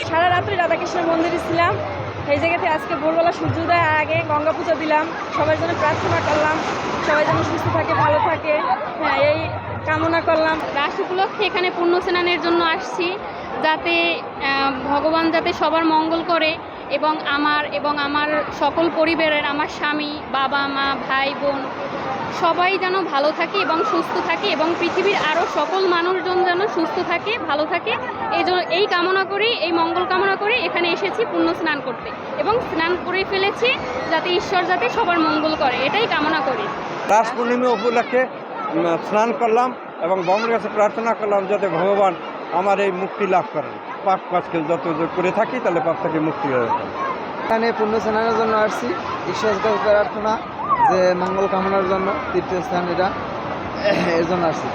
সারা রাত্রি রাধাকৃষ্ণ মন্দিরে ছিলাম। এই জায়গাতে আজকে ভোরবেলা সূর্যোদয়ের আগে গঙ্গা পুজো দিলাম, সবাই যেন প্রার্থনা করলাম, সবাই যেন সুস্থ থাকে, ভালো থাকে, হ্যাঁ এই কামনা করলাম। রাস উপলক্ষে এখানে পুণ্য স্নানের জন্য আসছি, যাতে ভগবান যাতে সবার মঙ্গল করে এবং আমার সকল পরিবারের, আমার স্বামী, বাবা মা, ভাই বোন সবাই যেন ভালো থাকে এবং সুস্থ থাকে এবং পৃথিবীর আরও সকল মানুষজন যেন সুস্থ থাকে, ভালো থাকে, এই কামনা করি, এই মঙ্গল কামনা করে এখানে এসেছি পুণ্য স্নান করতে এবং স্নান করে ফেলেছি যাতে ঈশ্বর যাতে সবার মঙ্গল করে, এটাই কামনা করি। রাস পূর্ণিমা উপলক্ষে স্নান করলাম এবং ভগবানের কাছে প্রার্থনা করলাম যাতে ভগবান আমার এই মুক্তি লাভ করেন। পাপ কাজকে যত করে থাকি তাহলে পাপ থেকে মুক্তি হয়ে যায়। এখানে পুণ্য স্নানের জন্য আসছি, ঈশ্বরের কাছে প্রার্থনা যে মঙ্গল কামনার জন্য, তীর্থস্থান এটা, এর জন্য আসছি।